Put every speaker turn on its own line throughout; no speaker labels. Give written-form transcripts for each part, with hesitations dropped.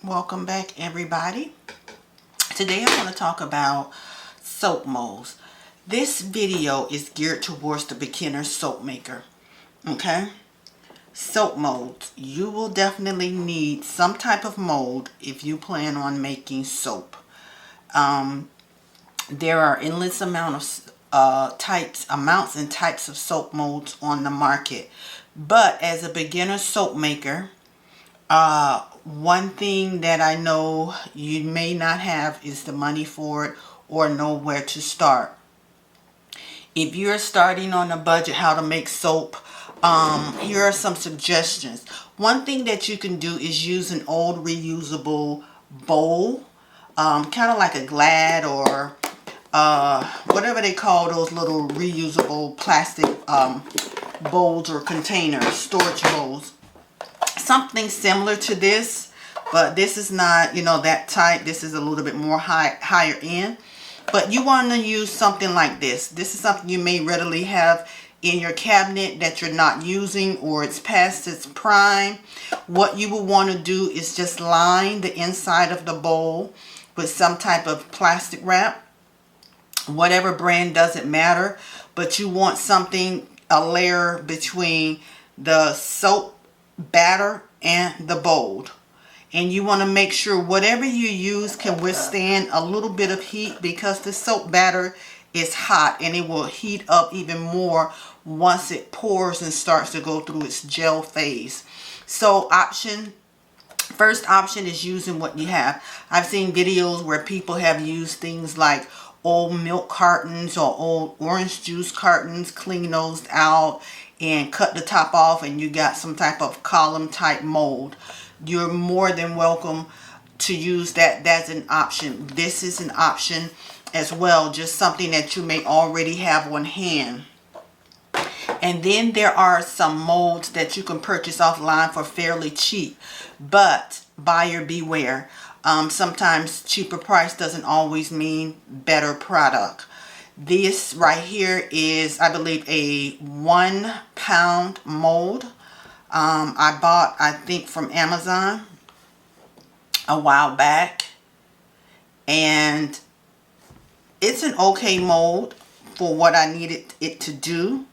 Welcome back, everybody. Today I want to talk about soap molds. This video is geared towards the beginner soap maker. Okay? Soap molds. You will definitely need some type of mold if you plan on making soap. There are endless amounts and types of soap molds on the market. But as a beginner soap maker, one thing that I know you may not have is the money for it or know where to start. If you're starting on a budget how to make soap, here are some suggestions. One thing that you can do is use an old reusable bowl, kind of like a Glad or whatever they call those little reusable plastic bowls or containers, storage bowls. Something similar to this, but this is not, that type. This is a little bit more higher end. But you want to use something like this. This is something you may readily have in your cabinet that you're not using or it's past its prime. What you will want to do is just line the inside of the bowl with some type of plastic wrap. Whatever brand, doesn't matter, but you want a layer between the soap batter and the bowl, and you want to make sure whatever you use can withstand a little bit of heat, because the soap batter is hot and it will heat up even more once it pours and starts to go through its gel phase. So first option is using what you have. I've seen videos where people have used things like old milk cartons or old orange juice cartons, clean those out and cut the top off, and you got some type of column type mold. You're more than welcome to use that. That's an option. This is an option as well, just something that you may already have on hand. And then there are some molds that you can purchase offline for fairly cheap, but buyer beware. Sometimes cheaper price doesn't always mean better product. This right here is, I believe, a 1 pound mold. I bought, I think, from Amazon a while back, and it's an okay mold for what I needed it to do.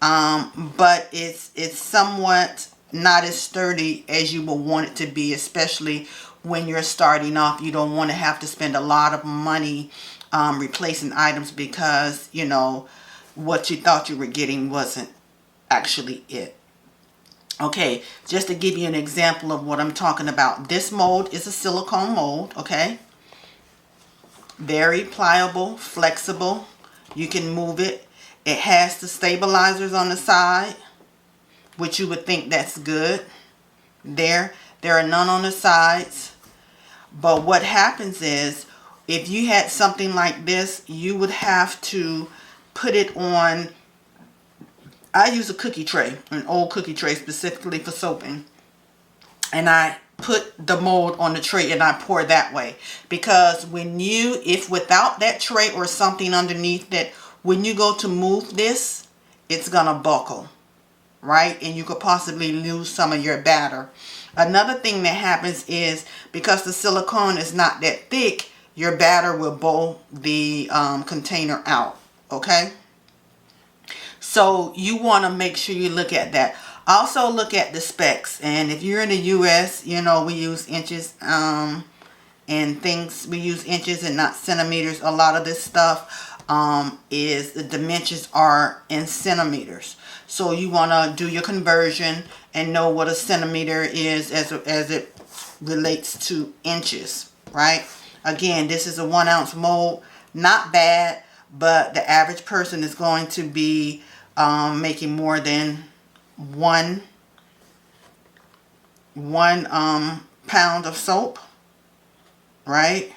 But it's somewhat not as sturdy as you would want it to be, especially when you're starting off. You don't want to have to spend a lot of money replacing items because, what you thought you were getting wasn't actually it. Okay, just to give you an example of what I'm talking about. This mold is a silicone mold, okay? Very pliable, flexible. You can move it. It has the stabilizers on the side, which you would think that's good. There are none on the sides. But what happens is, if you had something like this, you would have to put it on. I use a cookie tray, an old cookie tray specifically for soaping. And I put the mold on the tray and I pour that way. Because if without that tray or something underneath that, when you go to move this, it's going to buckle, right? And you could possibly lose some of your batter. Another thing that happens is, because the silicone is not that thick, your batter will bowl the container out, okay? So you want to make sure you look at that. Also look at the specs. And if you're in the US, we use inches and things. We use inches and not centimeters. A lot of this stuff is the dimensions are in centimeters. So you want to do your conversion and know what a centimeter is as it relates to inches, right? Again, this is a 1 ounce mold. Not bad, but the average person is going to be making more than one pound of soap, right?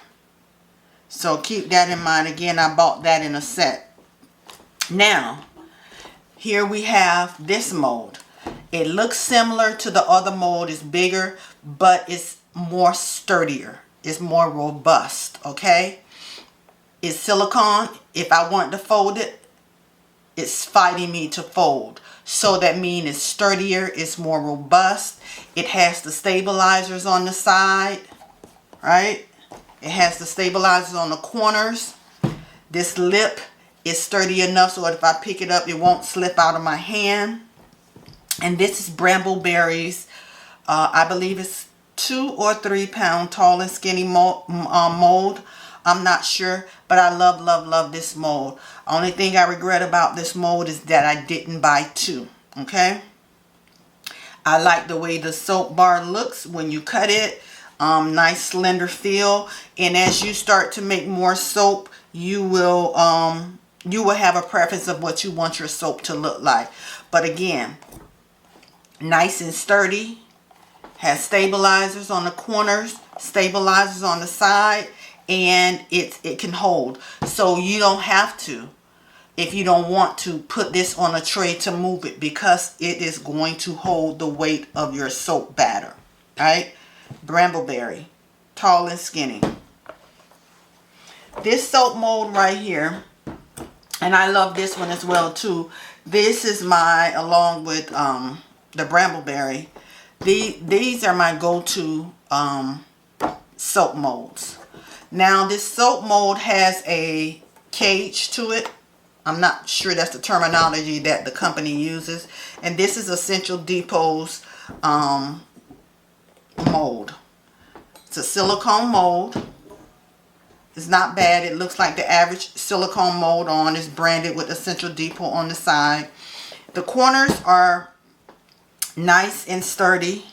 So keep that in mind. Again, I bought that in a set. Now, here we have this mold. It looks similar to the other mold. It's bigger, but it's more sturdier. It's more robust, okay? It's silicone. If I want to fold it, it's fighting me to fold. So that means it's sturdier, it's more robust. It has the stabilizers on the side. right? It has the stabilizers on the corners. This lip is sturdy enough so if I pick it up, it won't slip out of my hand. And this is Bramble Berries. I believe it's 2 or 3 pound tall and skinny mold. I'm not sure, but I love, love, love this mold. Only thing I regret about this mold is that I didn't buy 2. Okay. I like the way the soap bar looks when you cut it. Nice slender feel. And as you start to make more soap, you will have a preference of what you want your soap to look like. But again, nice and sturdy. Has stabilizers on the corners, stabilizers on the side, and it can hold. So you don't have to, if you don't want to, put this on a tray to move it, because it is going to hold the weight of your soap batter. Alright? Bramble Berry. Tall and skinny. This soap mold right here, and I love this one as well too. This is my, along with the Bramble Berry, these are my go-to soap molds. Now this soap mold has a cage to it. I'm not sure that's the terminology that the company uses. And this is Essential Depot's mold. It's a silicone mold. It's not bad. It looks like the average silicone mold on. It's branded with Essential Depot on the side. The corners are nice and sturdy.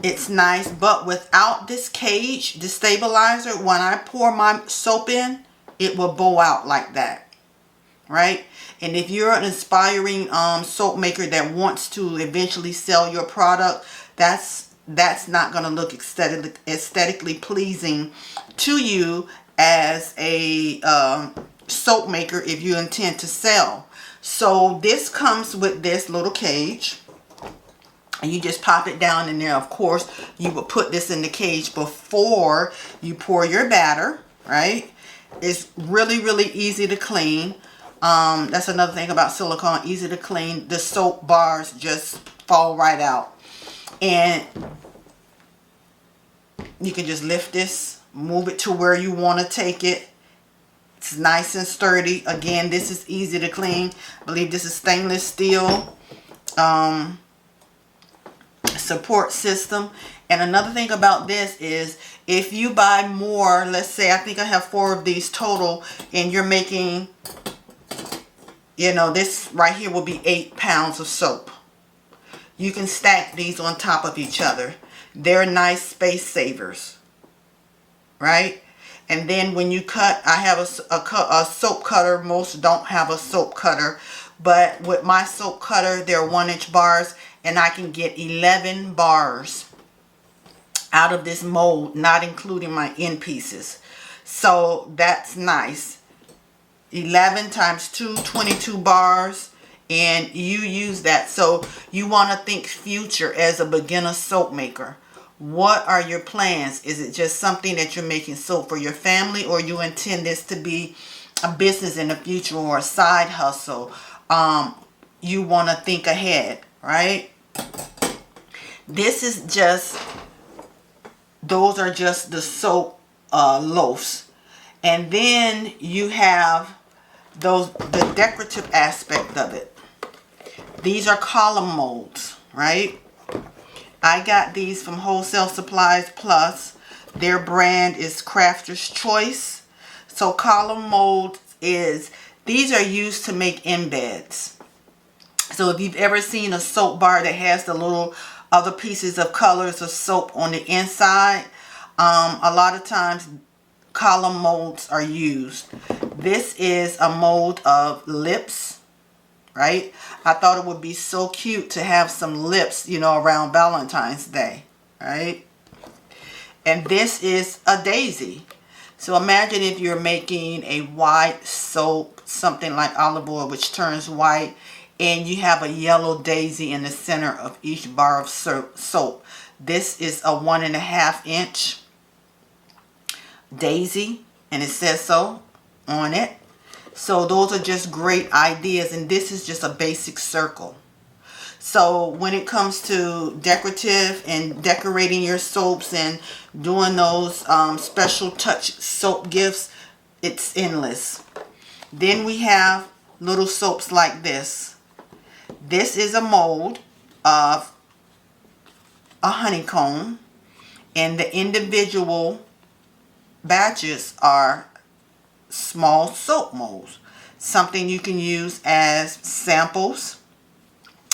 It's nice, but without this cage, the stabilizer, when I pour my soap in, it will bow out like that, right? And if you're an aspiring soap maker that wants to eventually sell your product, that's not going to look aesthetically pleasing to you as a soap maker if you intend to sell. So this comes with this little cage, and you just pop it down in there. Of course, you will put this in the cage before you pour your batter, right? It's really, really easy to clean. That's another thing about silicone, easy to clean. The soap bars just fall right out. And you can just lift this, move it to where you want to take it. It's nice and sturdy. Again, this is easy to clean. I believe this is stainless steel support system. And another thing about this is, if you buy more, let's say I think I have 4 of these total, and you're making, you know, this right here will be 8 pounds of soap. You can stack these on top of each other. They're nice space savers, right? And then when you cut, I have a soap cutter. Most don't have a soap cutter, but with my soap cutter, they're 1-inch bars, and I can get 11 bars out of this mold, not including my end pieces. So that's nice. 11 times 2, 22 bars, and you use that. So you want to think future as a beginner soap maker. What are your plans? Is it just something that you're making soap for your family, or you intend this to be a business in the future or a side hustle? You want to think ahead, right? This is just, those are just the soap loaves. And then you have the decorative aspect of it. These are column molds, right? I got these from Wholesale Supplies Plus. Their brand is Crafter's Choice. So column molds these are used to make embeds. So if you've ever seen a soap bar that has the little other pieces of colors of soap on the inside, a lot of times column molds are used. This is a mold of lips, right? I thought it would be so cute to have some lips, you know, around Valentine's Day, right? And this is a daisy. So imagine if you're making a white soap, something like olive oil, which turns white, and you have a yellow daisy in the center of each bar of soap. This is a 1.5 inch daisy, and it says so on it. So those are just great ideas, and this is just a basic circle. So when it comes to decorative and decorating your soaps and doing those special touch soap gifts, it's endless. Then we have little soaps like this. This is a mold of a honeycomb, and the individual batches are small soap molds. Something you can use as samples.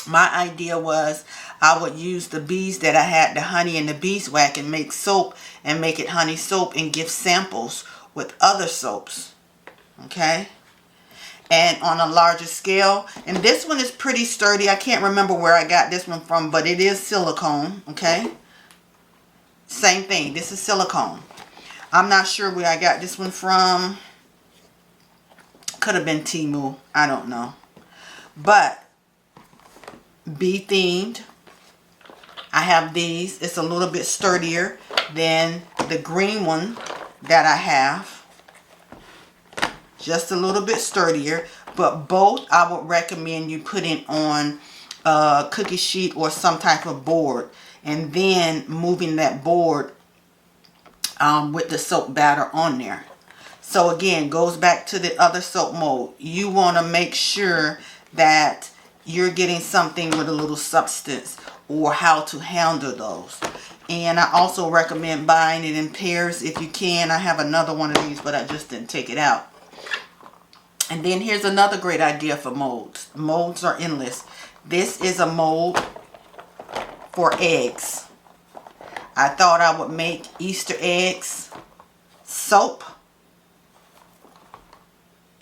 My idea was I would use the bees that I had, the honey and the beeswax, and make soap and make it honey soap and give samples with other soaps. Okay? And on a larger scale. And this one is pretty sturdy. I can't remember where I got this one from, but it is silicone. Okay? Same thing. This is silicone. I'm not sure where I got this one from. Could have been Temu. I don't know. But bee themed. I have these. It's a little bit sturdier than the green one that I have. Just a little bit sturdier. But both I would recommend you putting on a cookie sheet or some type of board. And then moving that board with the soap batter on there. So again, goes back to the other soap mold. You want to make sure that you're getting something with a little substance, or how to handle those. And I also recommend buying it in pairs if you can. I have another one of these, but I just didn't take it out. And then here's another great idea for molds. Molds are endless. This is a mold for eggs. I thought I would make Easter eggs soap.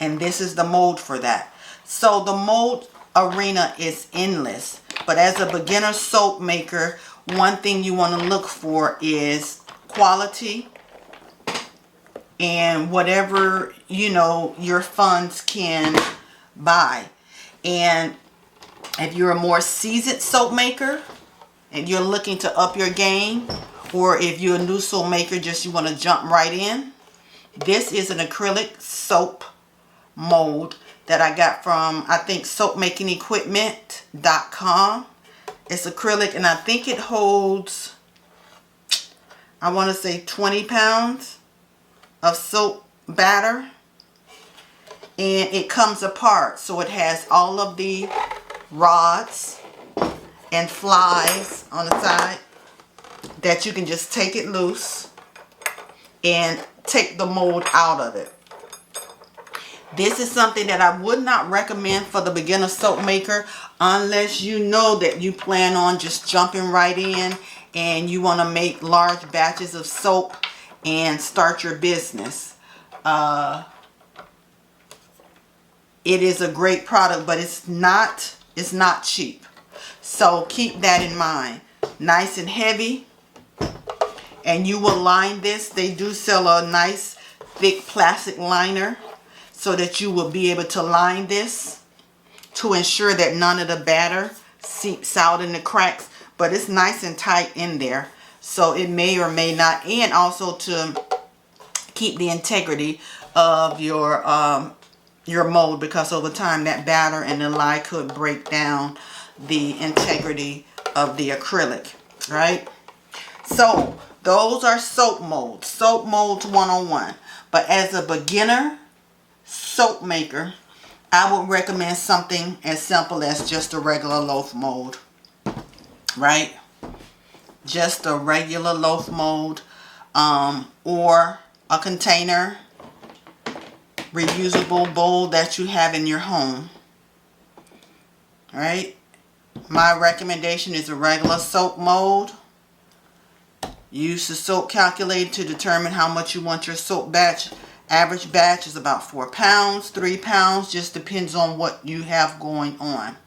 And this is the mold for that. So the mold arena is endless. But as a beginner soap maker, one thing you want to look for is quality and whatever, you know, your funds can buy. And if you're a more seasoned soap maker and you're looking to up your game, or if you're a new soap maker, just you want to jump right in, this is an acrylic soap mold that I got from, I think, soapmakingequipment.com. It's acrylic, and I think it holds, I want to say 20 pounds of soap batter. And it comes apart, so it has all of the rods and flies on the side that you can just take it loose and take the mold out of it. This is something that I would not recommend for the beginner soap maker unless you know that you plan on just jumping right in and you want to make large batches of soap and start your business. It is a great product, but it's not cheap. So keep that in mind. Nice and heavy. And you will line this. They do sell a nice thick plastic liner, so that you will be able to line this to ensure that none of the batter seeps out in the cracks. But it's nice and tight in there, so it may or may not. And also to keep the integrity of your mold, because over time that batter and the lye could break down the integrity of the acrylic, right? So those are soap molds. Soap molds 101. But as a beginner soap maker, I would recommend something as simple as just a regular loaf mold, right? Just a regular loaf mold, or a container, reusable bowl that you have in your home, right? My recommendation is a regular soap mold. Use the soap calculator to determine how much you want your soap batch. Average batch is about 4 pounds, 3 pounds, just depends on what you have going on.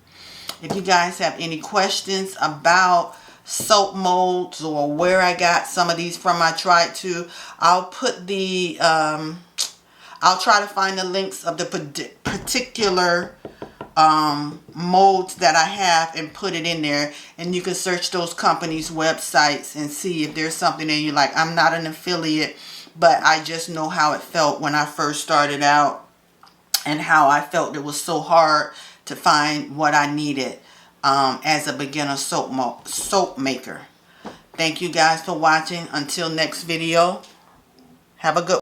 If you guys have any questions about soap molds or where I got some of these from, I tried to, I'll put the, I'll try to find the links of the particular molds that I have and put it in there, and you can search those companies' websites and see if there's something that you like. I'm not an affiliate, but I just know how it felt when I first started out and how I felt it was so hard to find what I needed. as a beginner soap maker. Thank you guys for watching. Until next video, have a good one.